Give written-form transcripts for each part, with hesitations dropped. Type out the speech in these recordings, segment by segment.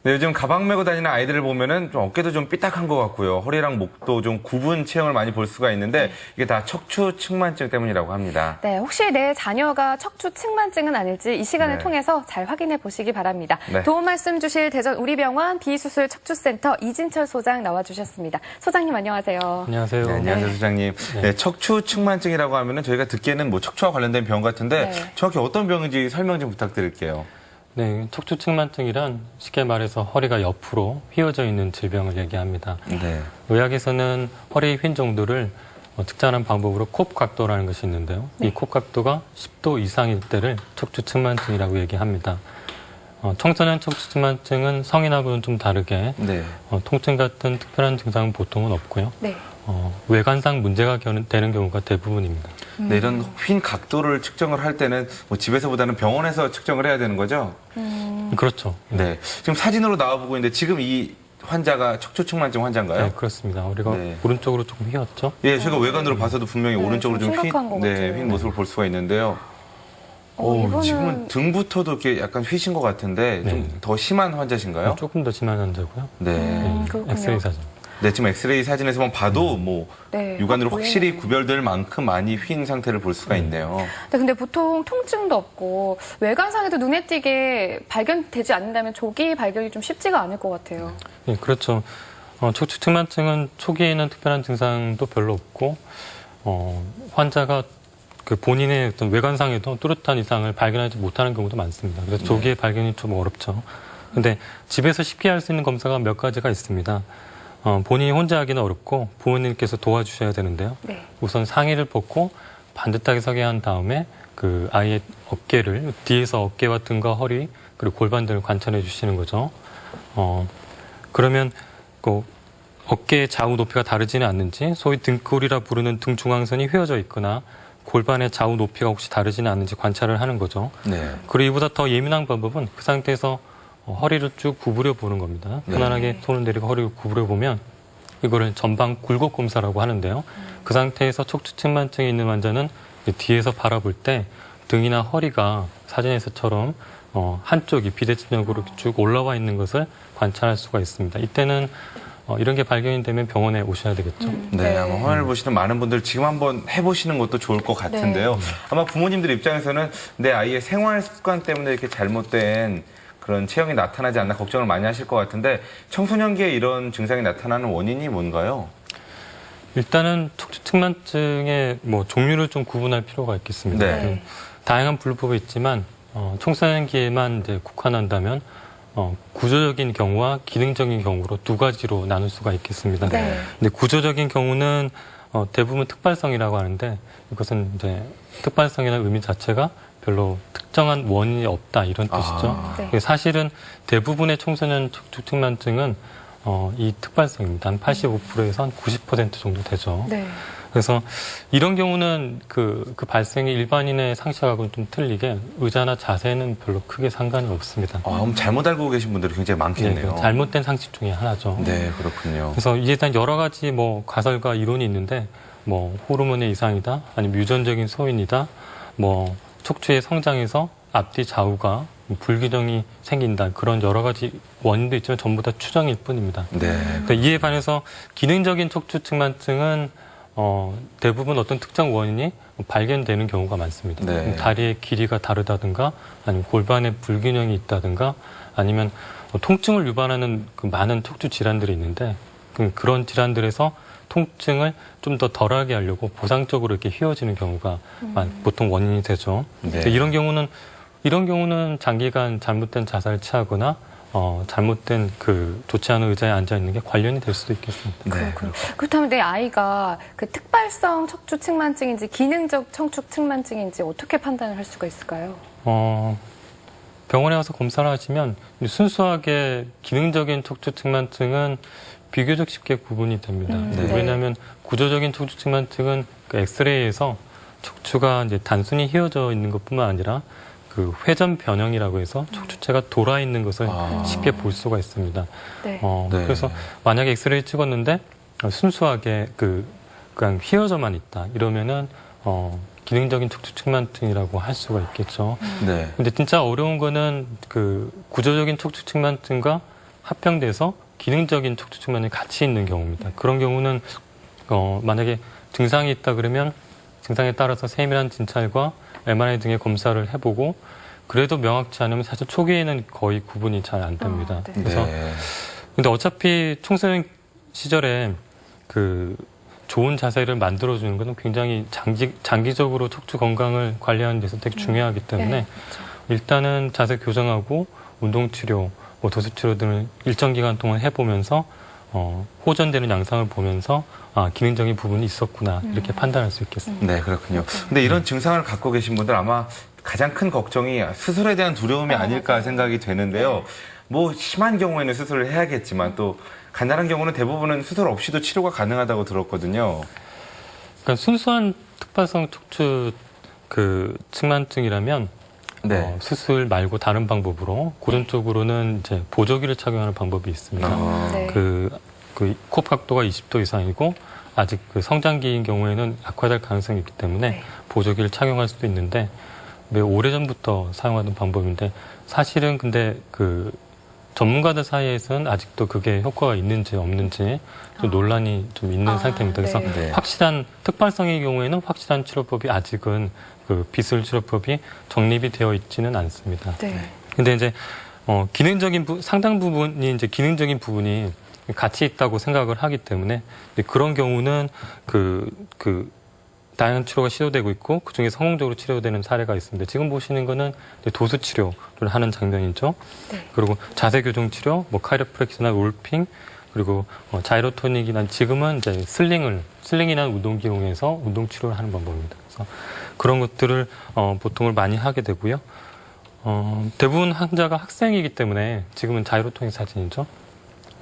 네, 요즘 가방 메고 다니는 아이들을 보면은 좀 어깨도 좀 삐딱한 것 같고요. 허리랑 목도 좀 굽은 체형을 많이 볼 수가 있는데 이게 다 척추 측만증 때문이라고 합니다. 네, 혹시 내 자녀가 척추 측만증은 아닐지 이 시간을 네. 통해서 잘 확인해 보시기 바랍니다. 네. 도움 말씀 주실 대전 우리병원 비수술 척추센터 이진철 소장 나와주셨습니다. 소장님 안녕하세요. 안녕하세요. 네, 안녕하세요, 소장님. 네, 척추 측만증이라고 하면은 저희가 듣기에는 뭐 척추와 관련된 병 같은데 네. 정확히 어떤 병인지 설명 좀 부탁드릴게요. 네, 척추 측만증이란 쉽게 말해서 허리가 옆으로 휘어져 있는 질병을 얘기합니다. 네. 의학에서는 허리 휜 정도를 측정하는 방법으로 콥 각도라는 것이 있는데요. 이 콥 각도가 10도 이상일 때를 척추 측만증이라고 얘기합니다. 청소년 척추 측만증은 성인하고는 좀 다르게 네. 통증 같은 특별한 증상은 보통은 없고요. 네. 외관상 문제가 되는 경우가 대부분입니다. 네, 이런 휜 각도를 측정을 할 때는 뭐 집에서보다는 병원에서 측정을 해야 되는 거죠? 그렇죠. 네. 지금 사진으로 나와보고 있는데 지금 이 환자가 척추 측만증 환자인가요? 네, 그렇습니다. 우리가 네. 오른쪽으로 조금 휘었죠. 예, 제가 외관으로 봐서도 분명히 네, 오른쪽으로 좀 좀 심각한 것 네, 같아요. 휜 모습을 볼 수가 있는데요. 이분은 지금은 등부터도 이렇게 약간 휘신 것 같은데 네. 좀 더 심한 환자신가요? 조금 더 심한 환자고요. 네. 그렇군요. 엑스레이 사진. 네, 지금 엑스레이 사진에서만 봐도 뭐 네, 육안으로 확 확실히 보이네요. 구별될 만큼 많이 휜 상태를 볼 수가 있네요. 네, 근데 보통 통증도 없고 외관상에도 눈에 띄게 발견되지 않는다면 조기 발견이 좀 쉽지가 않을 것 같아요. 네, 그렇죠. 척추 측만증은 초기에는 특별한 증상도 별로 없고, 환자가 그 본인의 어떤 외관상에도 뚜렷한 이상을 발견하지 못하는 경우도 많습니다. 그래서 조기에 발견이 좀 어렵죠. 근데 집에서 쉽게 할 수 있는 검사가 몇 가지가 있습니다. 본인이 혼자 하기는 어렵고 부모님께서 도와주셔야 되는데요. 네. 우선 상의를 벗고 반듯하게 서게 한 다음에 그 아이의 어깨를 뒤에서 어깨와 등과 허리 그리고 골반들을 관찰해 주시는 거죠. 그러면 그 어깨의 좌우 높이가 다르지는 않는지, 소위 등골이라 부르는 등 중앙선이 휘어져 있거나 골반의 좌우 높이가 혹시 다르지는 않는지 관찰을 하는 거죠. 네. 그리고 이보다 더 예민한 방법은 그 상태에서 허리를 쭉 구부려 보는 겁니다. 네. 편안하게 손을 내리고 허리를 구부려 보면 이거를 전방 굴곡 검사라고 하는데요. 그 상태에서 척추 측만증이 있는 환자는 뒤에서 바라볼 때 등이나 허리가 사진에서처럼 한쪽이 비대칭적으로 쭉 올라와 있는 것을 관찰할 수가 있습니다. 이때는 이런 게 발견이 되면 병원에 오셔야 되겠죠. 네, 네. 아마 화면을 보시는 많은 분들 지금 한번 해보시는 것도 좋을 것 같은데요. 아마 부모님들 입장에서는 내 아이의 생활 습관 때문에 이렇게 잘못된 그런 체형이 나타나지 않나 걱정을 많이 하실 것 같은데 청소년기에 이런 증상이 나타나는 원인이 뭔가요? 일단은 척추 측만증의 종류를 좀 구분할 필요가 있겠습니다. 네. 다양한 분류법이 있지만 청소년기에만 이제 국한한다면 구조적인 경우와 기능적인 경우로 두 가지로 나눌 수가 있겠습니다. 네. 근데 구조적인 경우는 대부분 특발성이라고 하는데 이것은 이제 특발성이라는 의미 자체가 별로 특정한 원인이 없다 이런 뜻이죠. 네. 사실은 대부분의 청소년 척추 측만증은 이 특발성입니다. 한 85%에서 한 90% 정도 되죠. 네. 그래서 이런 경우는 그 발생이 일반인의 상식하고는 좀 틀리게 의자나 자세는 별로 크게 상관이 없습니다. 그럼 잘못 알고 계신 분들이 굉장히 많겠네요. 네, 잘못된 상식 중에 하나죠. 네, 그렇군요. 그래서 이에 대한 여러 가지 가설과 이론이 있는데 호르몬의 이상이다, 아니면 유전적인 소인이다, 척추의 성장에서 앞뒤 좌우가 불균형이 생긴다, 그런 여러 가지 원인도 있지만 전부 다 추정일 뿐입니다. 네. 그러니까 이에 반해서 기능적인 척추 측만증은 대부분 어떤 특정 원인이 발견되는 경우가 많습니다. 네. 다리의 길이가 다르다든가, 아니면 골반에 불균형이 있다든가, 아니면 통증을 유발하는 그 많은 척추 질환들이 있는데 그런 질환들에서 통증을 좀 더 덜하게 하려고 보상적으로 이렇게 휘어지는 경우가 보통 원인이 되죠. 네. 이런 경우는 장기간 잘못된 자세를 취하거나 잘못된 좋지 않은 의자에 앉아 있는 게 관련이 될 수도 있겠습니다. 네. 그렇다면 내 아이가 그 특발성 척추 측만증인지 기능적 척추 측만증인지 어떻게 판단을 할 수가 있을까요? 병원에 와서 검사를 하시면 순수하게 기능적인 척추 측만증은 비교적 쉽게 구분이 됩니다. 네. 왜냐하면 구조적인 척추 측만증은 그 엑스레이에서 척추가 이제 단순히 휘어져 있는 것뿐만 아니라 그 회전 변형이라고 해서 척추체가 돌아 있는 것을 쉽게 볼 수가 있습니다. 네. 네. 그래서 만약에 엑스레이 찍었는데 순수하게 그냥 휘어져만 있다 이러면은 기능적인 척추 측만증이라고 할 수가 있겠죠. 네. 근데 진짜 어려운 거는 그 구조적인 척추 측만증과 합병돼서 기능적인 척추 측만증이 같이 있는 경우입니다. 그런 경우는 만약에 증상이 있다 그러면 증상에 따라서 세밀한 진찰과 MRI 등의 검사를 해보고 그래도 명확치 않으면 사실 초기에는 거의 구분이 잘 안 됩니다. 네. 그래서 네. 근데 어차피 청소년 시절에 그 좋은 자세를 만들어주는 것은 굉장히 장기적으로 척추 건강을 관리하는 데서 되게 중요하기 때문에 네, 그렇죠. 일단은 자세 교정하고 운동치료, 뭐 도수치료 등을 일정 기간 동안 해보면서 호전되는 양상을 보면서 기능적인 부분이 있었구나 이렇게 판단할 수 있겠습니다. 네, 그렇군요. 근데 이런 증상을 갖고 계신 분들 아마 가장 큰 걱정이 수술에 대한 두려움이 아닐까 맞아요. 생각이 되는데요. 뭐 심한 경우에는 수술을 해야겠지만 또 간단한 경우는 대부분은 수술 없이도 치료가 가능하다고 들었거든요. 그러니까 순수한 특발성 척추 그 측만증이라면 네. 수술 말고 다른 방법으로 고전 쪽으로는 이제 보조기를 착용하는 방법이 있습니다. 네. 그 코 각도가 20도 이상이고 아직 그 성장기인 경우에는 악화될 가능성이 있기 때문에 네. 보조기를 착용할 수도 있는데 매우 오래전부터 사용하던 방법인데 사실은 근데 그 전문가들 사이에서는 아직도 그게 효과가 있는지 없는지 좀 논란이 좀 있는 상태입니다. 그래서 네. 네. 확실한 특발성의 경우에는 확실한 치료법이 아직은 그 비술 치료법이 정립이 되어 있지는 않습니다. 네. 근데 이제 기능적인 상당 부분이 이제 기능적인 부분이 같이 있다고 생각을 하기 때문에 그런 경우는 그 다양한 치료가 시도되고 있고 그중에 성공적으로 치료되는 사례가 있습니다. 지금 보시는 거는 도수 치료를 하는 장면이죠. 네. 그리고 자세 교정 치료, 뭐 카이로프랙시나 롤핑 그리고 자이로토닉이나 지금은 이제 슬링이라는 운동기 이용해서 운동 치료를 하는 방법입니다. 그래서 그런 것들을 보통을 많이 하게 되고요. 대부분 환자가 학생이기 때문에 지금은 자이로토닉 사진이죠.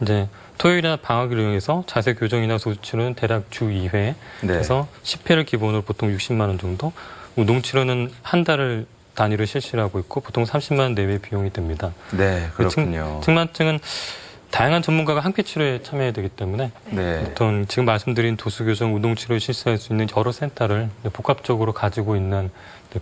이제 토요일이나 방학을 이용해서 자세 교정이나 도수 치료는 대략 주 2회, 네. 그래서 10회를 기본으로 보통 60만 원 정도. 운동 치료는 한 달을 단위로 실시를 하고 있고 보통 30만 원 내외 비용이 됩니다. 네, 그렇군요. 측만증은 다양한 전문가가 함께 치료에 참여해야 되기 때문에 네. 보통 지금 말씀드린 도수 교정, 운동 치료를 실시할 수 있는 여러 센터를 복합적으로 가지고 있는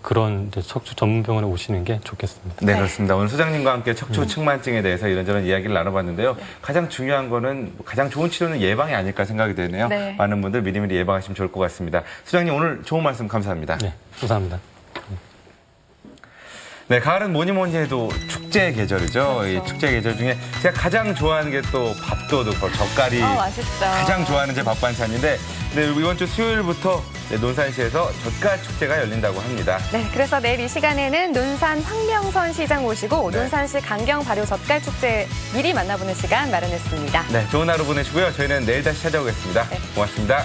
그런 이제 척추 전문 병원에 오시는 게 좋겠습니다. 네, 네. 그렇습니다. 오늘 소장님과 함께 척추 측만증에 대해서 이런저런 이야기를 나눠봤는데요. 가장 중요한 거는 가장 좋은 치료는 예방이 아닐까 생각이 되네요. 네. 많은 분들 미리미리 예방하시면 좋을 것 같습니다. 소장님 오늘 좋은 말씀 감사합니다. 네, 감사합니다. 네, 가을은 뭐니 해도 축제 계절이죠. 그렇죠. 이 축제 계절 중에 제가 가장 좋아하는 게 또 밥도둑, 젓갈이 맛있죠. 가장 좋아하는 제 밥 반찬인데 네, 이번 주 수요일부터 논산시에서 젓갈 축제가 열린다고 합니다. 네, 그래서 내일 이 시간에는 논산 황명선 시장 모시고 네. 논산시 강경 발효 젓갈 축제 미리 만나보는 시간 마련했습니다. 네, 좋은 하루 보내시고요. 저희는 내일 다시 찾아오겠습니다. 네. 고맙습니다.